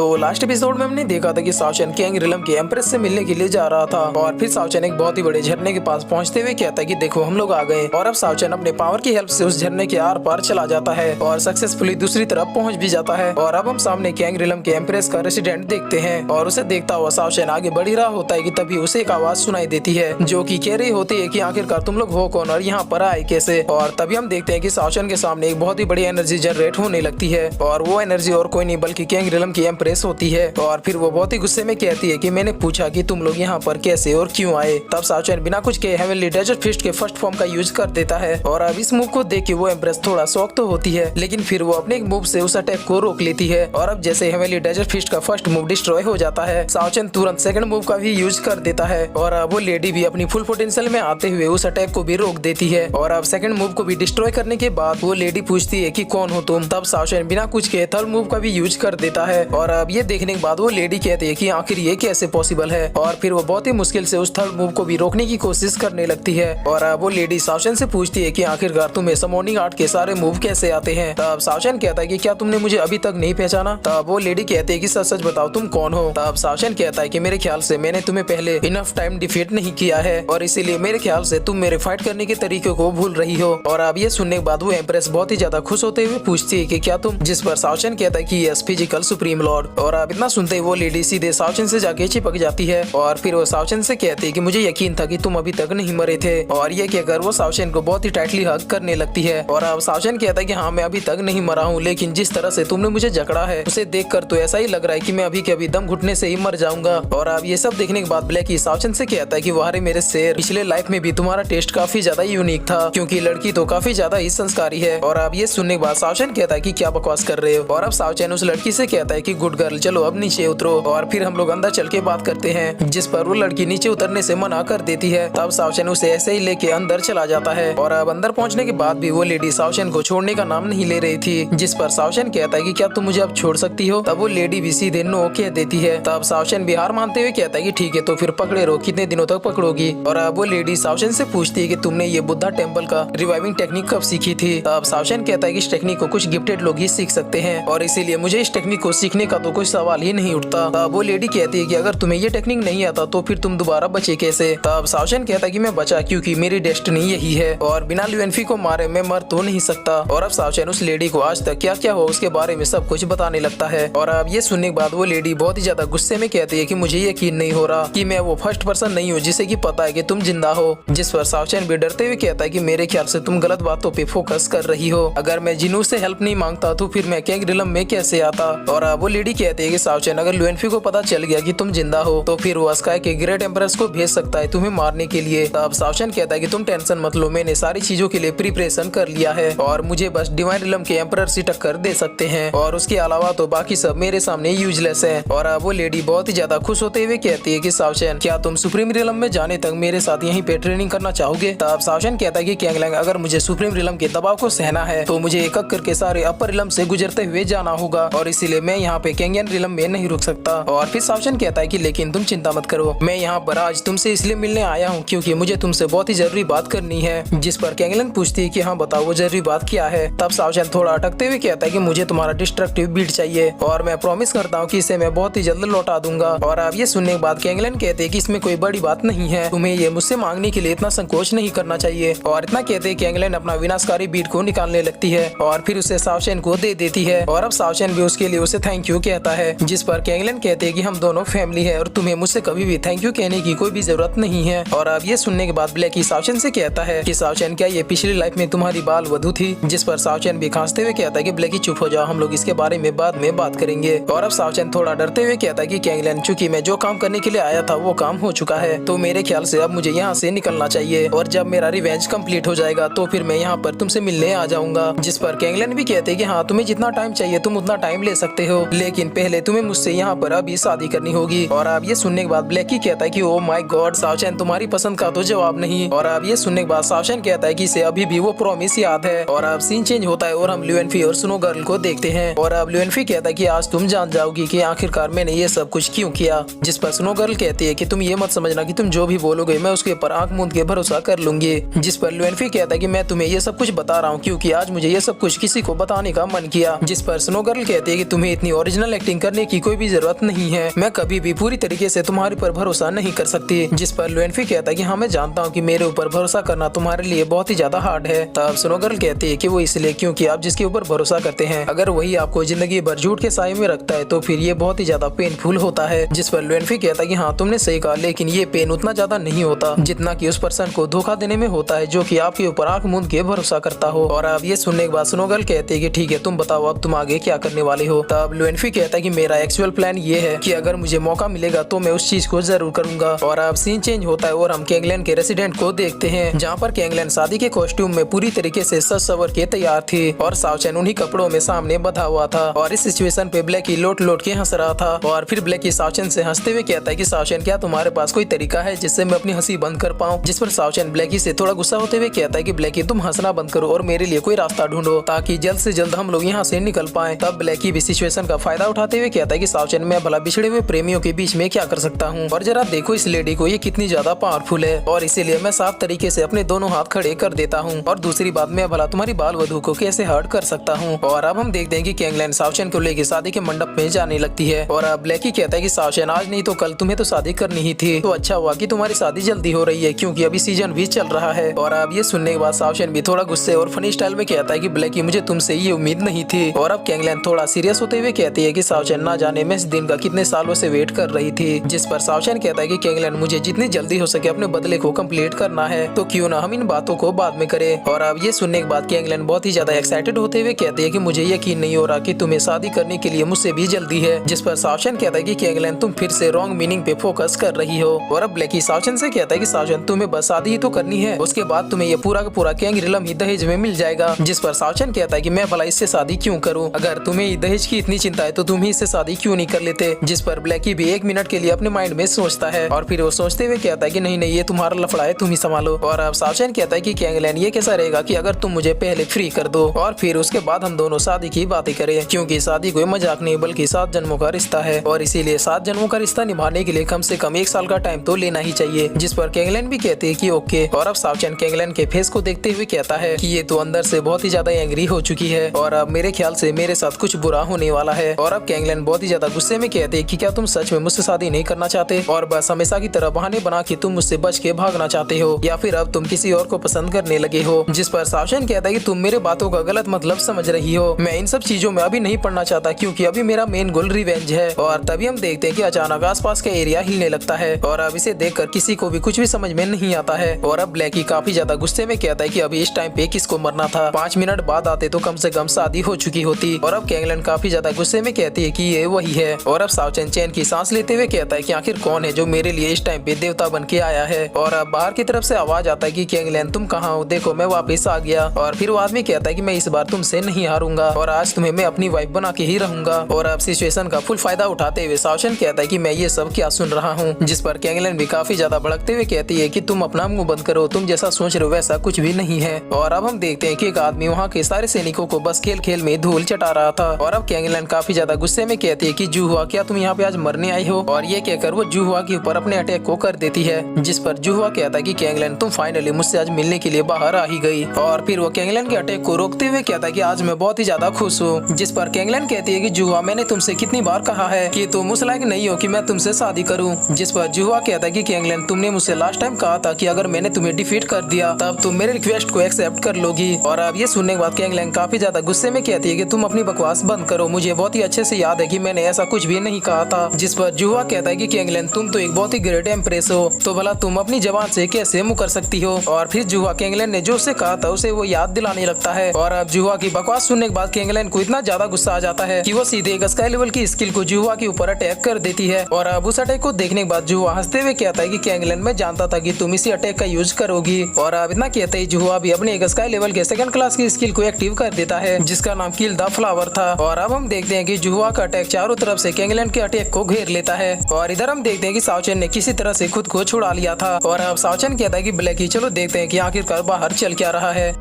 तो last episode में हमने देखा था कि साओचन कैंग रिलम के एम्प्रेस से मिलने के लिए जा रहा था और फिर साओचन एक बहुत ही बड़े झरने के पास पहुंचते हुए कहता है कि देखो हम लोग आ गए। और अब साओचन अपने पावर की हेल्प से उस झरने के आर पार चला जाता है और सक्सेसफुली दूसरी तरफ पहुंच भी जाता है। और अब हम सामने कैंग रिलम के एम्प्रेस का रेसिडेंट देखते हैं और उसे देखता हुआ साओचन आगे बढ़ ही रहा होता है कि तभी उसे एक आवाज सुनाई देती है जो कि कह रही होती है कि आखिरकार तुम लोग हो कौन और यहाँ पर आए कैसे। और तभी हम देखते हैं कि साओचन के सामने एक बहुत ही बड़ी एनर्जी जनरेट होने लगती है और वो एनर्जी और कोई नहीं बल्कि कैंग रिलम की एम्प्रेस होती है। और फिर वो बहुत ही गुस्से में कहती है कि मैंने पूछा कि तुम लोग यहाँ पर कैसे और क्यों आए। तब साओचन बिना कुछ के हेवनली डेजर्ट फिस्ट के फर्स्ट फॉर्म का यूज कर देता है और अब इस मूव को देख के वो एम्प्रेस थोड़ा शॉक तो होती है, लेकिन फिर वो अपने एक मूव से उस अटैक को रोक लेती है। और अब जैसे हेवनली डेजर्ट फिस्ट का फर्स्ट मूव डिस्ट्रॉय हो जाता है, साओचन तुरंत सेकंड मूव का भी यूज कर देता है और अब वो लेडी भी अपनी फुल पोटेंशियल में आते हुए उस अटैक को भी रोक देती है। और अब सेकंड मूव को भी डिस्ट्रॉय करने के बाद वो लेडी पूछती है कि कौन हो तुम। तब साओचन बिना कुछ के थर्ड मूव का भी यूज कर देता है और अब ये देखने के बाद वो लेडी कहती है कि आखिर ये कैसे पॉसिबल है। और फिर वो बहुत ही मुश्किल से उस थर्ड मूव को भी रोकने की कोशिश करने लगती है। और अब वो लेडी साओचन से पूछती है कि आखिरकार तुम्हें समोनिंग आर्ट के सारे मूव कैसे आते हैं। तब साओचन कहता है कि क्या तुमने मुझे अभी तक नहीं पहचाना। तब वो लेडी कहती है कि सच सच बताओ तुम कौन हो। तब साओचन कहता है कि मेरे ख्याल से मैंने तुम्हें पहले इनफ टाइम डिफीट नहीं किया है और इसीलिए मेरे ख्याल से तुम मेरे फाइट करने के तरीके को भूल रही हो। और अब ये सुनने के बाद वो एम्प्रेस बहुत ही ज्यादा खुश होते हुए पूछती है कि क्या तुम, जिस पर साओचन कहता है कि यस फिजिकल सुप्रीम लॉर्ड। और अब इतना सुनते ही वो लेडी सीधे साओचन से जाके चिपक जाती है और फिर वो साओचन से कहती है कि मुझे यकीन था कि तुम अभी तक नहीं मरे थे। और ये कहकर वो साओचन को बहुत ही टाइटली हग करने लगती है। और अब साओचन कहता है कि हाँ मैं अभी तक नहीं मरा हूँ, लेकिन जिस तरह से तुमने मुझे जकड़ा है उसे देखकर तो ऐसा ही लग रहा है कि मैं अभी के अभी दम घुटने से ही मर जाऊंगा। और अब ये सब देखने के बाद ब्लैकी साओचन से कहता है कि वाह रे मेरे शेर, पिछले लाइफ में भी तुम्हारा टेस्ट काफी ज्यादा यूनिक था क्योंकि लड़की तो काफी ज्यादा ही संस्कारी है। और अब ये सुनने के बाद साओचन कहता है कि क्या बकवास कर रहे हो। और अब साओचन उस लड़की से कहता है कि गुड गर्ल चलो अब नीचे उतरो और फिर हम लोग अंदर चल के बात करते हैं, जिस पर वो लड़की नीचे उतरने से मना कर देती है। तब साओचन उसे ऐसे ही लेके अंदर चला जाता है और अब अंदर पहुंचने के बाद भी वो लेडी साओचन को छोड़ने का नाम नहीं ले रही थी, जिस पर साओचन कहता है कि क्या तुम मुझे अब छोड़ सकती हो। तब वो लेडी भी सीधे नो कह देती है। तब साओचन भी हार मानते हुए कहता है कि ठीक है तो फिर पकड़े रहो, कितने दिनों तक पकड़ोगी। और अब वो लेडी साओचन से पूछती है कि तुमने ये बुद्धा टेम्पल का रिवाइविंग टेक्निक कब सीखी थी। तब साओचन कहता है कि इस टेक्निक को कुछ गिफ्टेड लोग ही सीख सकते हैं और इसीलिए मुझे इस टेक्निक को सीखने का तो कोई सवाल ही नहीं उठता। तब वो लेडी कहती है कि अगर तुम्हें ये टेक्निक नहीं आता तो फिर तुम दोबारा बचे कैसे। तब साओचन कहता है कि मैं बचा क्योंकि मेरी डेस्टिनी यही है और बिना ल्यूएनफी को मारे मैं मर तो नहीं सकता। और अब साओचन उस लेडी को आज तक क्या क्या हुआ उसके बारे में सब कुछ बताने लगता है। और अब ये सुनने के बाद वो लेडी बहुत ही ज्यादा गुस्से में कहती है कि मुझे यकीन नहीं हो रहा कि मैं वो फर्स्ट पर्सन नहीं हूँ जिसे कि पता है कि तुम जिंदा हो। जिस पर साओचन भी डरते हुए कहता है कि मेरे ख्याल से तुम गलत बातों पे फोकस कर रही हो। अगर मैं जिनू से हेल्प नहीं मांगता तो फिर मैं कैंग रिलम में कैसे आता। और अब वो लेडी कहती है कि साओचन अगर ल्यूएनफी को पता चल गया कि तुम जिंदा हो तो फिर वो स्काई के ग्रेट एम्परर्स को भेज सकता है तुम्हें मारने के लिए। तब साओचन कहता है कि तुम टेंशन मत लो, मैंने सारी चीजों के लिए प्रिपरेशन कर लिया है और मुझे बस डिवाइन रिलम के एम्परर से टक्कर दे सकते हैं और उसके अलावा तो बाकी सब मेरे सामने यूजलेस है। और अब वो लेडी बहुत ही ज्यादा खुश होते हुए कहती है कि साओचन क्या तुम सुप्रीम रिलम में जाने तक मेरे साथ यहीं पे ट्रेनिंग करना चाहोगे। तब साओचन कहता है कि कैंगलैंग अगर मुझे सुप्रीम रिलम के दबाव को सहना है तो मुझे एक एक करके सारे अपर रिलम से गुजरते हुए जाना होगा और इसीलिए मैं यहाँ पे कैंगियन रिलम में नहीं रुक सकता। और फिर साओचन कहता है कि लेकिन तुम चिंता मत करो, मैं यहाँ पर आज तुमसे इसलिए मिलने आया हूँ क्योंकि मुझे तुमसे बहुत ही जरूरी बात करनी है। जिस पर कैंगलैंग पूछती है कि हाँ बताओ वो जरूरी बात क्या है। तब साओचन थोड़ा अटकते हुए कहता है कि मुझे तुम्हारा डिस्ट्रक्टिव बीट चाहिए और मैं प्रॉमिस करता हूँ कि इसे मैं बहुत ही जल्द लौटा दूंगा। और अब ये सुनने के बाद कैंगलैंग कहते हैं कि इसमें कोई बड़ी बात नहीं है, तुम्हें ये मुझसे मांगने के लिए इतना संकोच नहीं करना चाहिए। और इतना कहते हैं कैंगलैंग अपना विनाशकारी बीट को निकालने लगती है और फिर उसे साओचन को दे देती है। और अब साओचन भी उसके लिए उसे थैंक यू कहता है, जिस पर कैंगलैंग कहते हैं कि हम दोनों फैमिली है और तुम्हें मुझसे कभी भी थैंक यू कहने की कोई भी जरूरत नहीं है। और अब ये सुनने के बाद ब्लैकी साओचन से कहता है कि साओचन क्या ये पिछली लाइफ में तुम्हारी बाल वधू थी। जिस पर साओचन भी खांसते हुए कहता है कि ब्लैकी चुप हो जाओ, हम लोग इसके बारे में बाद में बात करेंगे। और अब साओचन थोड़ा डरते हुए कहता है कि कैंगलैंग चूंकि मैं जो काम करने के लिए आया था वो काम हो चुका है तो मेरे ख्याल से अब मुझे यहाँ से निकलना चाहिए और जब मेरा रिवेंज कंप्लीट हो जाएगा तो फिर मैं यहाँ पर तुमसे मिलने आ जाऊंगा। जिस पर कैंगलैंग भी कहते हैं कि हाँ तुम्हें जितना टाइम चाहिए तुम उतना टाइम ले सकते हो, लेकिन पहले तुम्हें मुझसे यहाँ पर अभी शादी करनी होगी। और अब ये सुनने के बाद ब्लैकी कहता है कि ओ माय गॉड साओचन तुम्हारी पसंद का तो जवाब नहीं। और अब ये सुनने के बाद साओचन कहता है कि इसे अभी भी वो प्रॉमिस याद है। और अब सीन चेंज होता है और हम ल्यूएनफी और स्नो गर्ल को देखते हैं। और अब ल्यूएनफी कहता है कि आज तुम जान जाओगी कि आखिरकार मैंने ये सब कुछ क्यों किया। जिस पर स्नो गर्ल कहती है कि तुम ये मत समझना कि तुम जो भी बोलोगे मैं उसके ऊपर आंख मूंद के भरोसा कर लूंगी। जिस पर ल्यूएनफी कहता है कि मैं तुम्हें ये सब कुछ बता रहा हूँ क्योंकि आज मुझे ये सब कुछ किसी को बताने का मन किया। जिस पर स्नो गर्ल कहती है कि तुम्हें इतनी ओरिजिनल एक्टिंग करने की कोई भी जरूरत नहीं है, मैं कभी भी पूरी तरीके से तुम्हारे पर भरोसा नहीं कर सकती। जिस पर लुएनफी कहता है कि हाँ मैं जानता हूँ कि मेरे ऊपर भरोसा करना तुम्हारे लिए बहुत ही ज्यादा हार्ड है। तब स्नोगर्ल कहती है कि वो इसलिए क्योंकि आप जिसके ऊपर भरोसा करते हैं अगर वही आपको जिंदगी भर झूठ के साए में रखता है तो फिर ये बहुत ही ज्यादा पेनफुल होता है। जिस पर लुएनफी कहता है कि हाँ तुमने सही कहा, लेकिन ये पेन उतना ज्यादा नहीं होता जितना कि उस पर्सन को धोखा देने में होता है जो कि आपके ऊपर आंख मूंद के भरोसा करता हो। और अब ये सुनने के बाद स्नोगर्ल कहते हैं कि ठीक है तुम बताओ अब तुम आगे क्या करने वाले हो। तब लुएनफी कहता है कि मेरा एक्चुअल प्लान ये है कि अगर मुझे मौका मिलेगा तो मैं उस चीज को जरूर करूंगा। और अब सीन चेंज होता है और हम कैंगलैंड के रेसिडेंट को देखते हैं जहाँ पर कैंगलैंड शादी के कॉस्ट्यूम में पूरी तरीके से सज सवर के तैयार थी और सावचैन उन्हीं कपड़ों में सामने बंधा हुआ था। और इस सिचुएशन पे ब्लैकी लोट लोट के हंस रहा था। और फिर ब्लैकी सावचैन से हंसते हुए कहता है कि सावचैन क्या तुम्हारे पास कोई तरीका है जिससे मैं अपनी हंसी बंद कर पाऊँ। जिस पर सावचैन ब्लैकी से थोड़ा गुस्सा होते हुए कहता है कि ब्लैकी तुम हंसना बंद करो और मेरे लिए कोई रास्ता ढूंढो ताकि जल्द से जल्द हम लोग यहाँ से निकल पाए। तब ब्लैकी भी सिचुएशन का फायदा उठाते हुए कहता है कि सावचैन मैं भला बिछड़े हुए प्रेमियों के बीच में क्या कर सकता हूँ, और जरा देखो इस लेडी को, ये कितनी ज्यादा पावरफुल है और इसीलिए मैं साफ तरीके से अपने दोनों हाथ खड़े कर देता हूँ। और दूसरी बात मैं भला तुम्हारी बाल वधू को कैसे हर्ट कर सकता हूँ। और अब हम देखते हैं कि कैंगलैंड सावचैन को लेकर शादी के मंडप में जाने लगती है। और अब ब्लैकी कहता है कि सावचैन आज नहीं तो कल तुम्हें तो शादी करनी ही थी, तो अच्छा हुआ कि तुम्हारी शादी जल्दी हो रही है क्योंकि अभी सीजन भी चल रहा है। और अब ये सुनने के बाद सावचैन भी थोड़ा गुस्से और फनी स्टाइल में कहता है कि ब्लैकी मुझे तुमसे ये उम्मीद नहीं थी। और अब कैंगलैंड थोड़ा सीरियस होते हुए कहती है कि सावचैन ना जाने मैं इस दिन का कितने सालों से वेट कर रही थी। जिस पर सावचैन कहता है कि कैंगलैंड मुझे जितनी जल्दी हो सके अपने बदले को कंप्लीट करना है, तो क्यों ना हम इन बातों को बाद में करें। और अब ये सुनने के बाद कैंगलैंड बहुत ही ज्यादा एक्साइटेड होते हुए कहती है कि मुझे यकीन नहीं हो रहा कि तुम्हें शादी करने के लिए मुझसे भी जल्दी है। जिस पर सावचैन कहता है कि कैंगलैंड तुम फिर से रॉन्ग मीनिंग पे फोकस कर रही हो। और अब ब्लैकी सावचैन से कहता है कि सावचैन तुम्हें बस शादी ही तो करनी है, उसके बाद तुम्हें ये पूरा का पूरा कैंग रिलम ही दहेज में मिल जाएगा। जिस पर सावचैन कहता है कि मैं भला इससे शादी क्यों करूं, अगर तुम्हें दहेज की इतनी चिंता है तो तुम ही इससे शादी क्यों नहीं कर लेते। जिस पर ब्लैकी भी 1 मिनट के लिए अपने माइंड में सोचता है और फिर वो सोचते हुए कहता है कि नहीं ये तुम्हारा लफड़ा है, तुम ही संभालो। और अब सावचैन कहता है कि कैंगलैंड ये कैसा रहेगा कि अगर तुम मुझे पहले फ्री कर दो और फिर उसके बाद हम दोनों शादी की बातें करें, क्योंकि शादी कोई मजाक नहीं बल्कि 7 जन्मों का रिश्ता है और इसीलिए 7 जन्मों का रिश्ता निभाने के लिए कम से कम 1 साल का टाइम तो लेना ही चाहिए। जिस पर कैंगलैंड भी कहते हैं कि ओके। और अब सावचैन कैंगलैंड के फेस को देखते हुए कहता है कि ये तो अंदर से बहुत ही ज्यादा एंग्री हो चुकी है और अब मेरे ख्याल से मेरे साथ कुछ बुरा होने वाला है। और अब कैंगलैंड बहुत ही ज्यादा गुस्से में कहते हैं कि क्या तुम सच में मुझसे शादी नहीं करना चाहते और बस हमेशा की तरह बहाने बना के तुम मुझसे बच के भागना चाहते हो, या फिर अब तुम किसी और को पसंद करने लगे हो। जिस पर सावचैन कहता है कि तुम मेरे बातों का गलत मतलब समझ रही हो, मैं इन सब चीजों में अभी नहीं पड़ना चाहता क्योंकि अभी मेरा मेन गोल रिवेंज है। और तभी हम देखते हैं कि अचानक आसपास का एरिया हिलने लगता है और अब इसे देखकर किसी को भी कुछ भी समझ में नहीं आता है। और अब ब्लैकी काफी ज्यादा गुस्से में कहता है कि अभी इस टाइम पे किसको मरना था, 5 मिनट बाद आते तो कम से कम शादी हो चुकी होती। और अब कैंगलैंड काफी ज्यादा गुस्से में कहती है कि ये वही है। और अब सावचैन चैन की सांस लेते हुए कहता है कि आखिर कौन है जो मेरे लिए इस टाइम पे देवता बन के आया है। और अब बाहर की तरफ से आवाज आता है कि कैंगलैंड तुम कहाँ हो, देखो मैं वापस आ गया। और फिर वो आदमी कहता है कि मैं इस बार तुमसे नहीं हारूंगा और आज तुम्हें मैं अपनी वाइफ बना के ही रहूंगा। और अब सिचुएशन का फुल फायदा उठाते हुए सावचैन कहता है कि मैं ये सब क्या सुन रहा हूँ। जिस पर कैंगलैंड भी काफी ज्यादा भड़कते हुए कहती है कि तुम अपना मुंह बंद करो, तुम जैसा सोच रहे हो वैसा कुछ भी नहीं है। और अब हम देखते हैं कि एक आदमी वहाँ के सारे सैनिकों को बस खेल खेल में धूल चटा रहा था। और अब कैंगलैंड काफी ज्यादा गुस्से में कहती है कि जूहुआ क्या तुम यहाँ पे आज मरने आई हो, और ये कहकर वो जूहुआ के ऊपर अपने अटैक को कर देती है। जिस पर जूहुआ कहता है कि कैंगलैंड तुम फाइनली मुझसे आज मिलने के लिए बाहर आ ही गई। और फिर वो कैंगलैंड के अटैक को रोकते हुए कहता है कि आज मैं बहुत ही ज्यादा खुश हूँ। जिस पर कैंगलैंड कहती है कि जूहुआ मैंने तुमसे कितनी बार कहा है कि तुम उस लायक नहीं हो कि मैं तुमसे शादी करूँ। जिस पर जूहुआ कहता है कि कैंगलैंड तुमने मुझसे लास्ट टाइम कहा था कि अगर मैंने तुम्हें डिफीट कर दिया तब तुम मेरे रिक्वेस्ट को एक्सेप्ट कर लोगी। और अब ये सुनने के बाद कैंगलैंड काफी ज्यादा गुस्से में कहती है कि तुम अपनी बकवास बंद करो, मुझे बहुत ही अच्छे से याद है कि मैंने ऐसा कुछ भी नहीं कहा था। जिस पर जूहुआ कहता है कि कैंगलैंड तुम तो एक बहुत ही ग्रेट एम्प्रेस हो, तो भला तुम अपनी जबान से कैसे मुकर सकती हो। और फिर जूहुआ कैंगलैंड ने जो उसे कहा था उसे वो याद दिलाने लगता है। और अब जूहुआ की बकवास सुनने के बाद कैंगलैंड को इतना ज्यादा गुस्सा आ जाता है कि वो सीधे एक स्काई लेवल की स्किल को जूहुआ के ऊपर अटैक कर देती है। और अब उस अटैक को देखने के बाद जूहुआ हंसते हुए कहता है कि कैंगलैंड मैं जानता था कि तुम इसी अटैक का यूज करोगी। और अब इतना कहते ही जूहुआ भी अपने एक स्काई लेवल के 2nd क्लास की स्किल को एक्टिव कर देता है जिसका नाम किल द फ्लावर था। और अब हम देखते हैं कि जूहुआ का अटैक चारों तरफ से कैंगलैंड के अटैक को घेर लेता है। और इधर हम देखते हैं कि सावचैन ने किसी तरह से खुद को छुड़ा लिया था। और अब सावचैन कहता है कि ब्लैकी चलो देखते हैं कि आखिरकार बाहर चल क्या रहा है।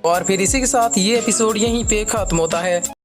और फिर इसी के साथ ये एपिसोड यहीं पे खत्म होता है।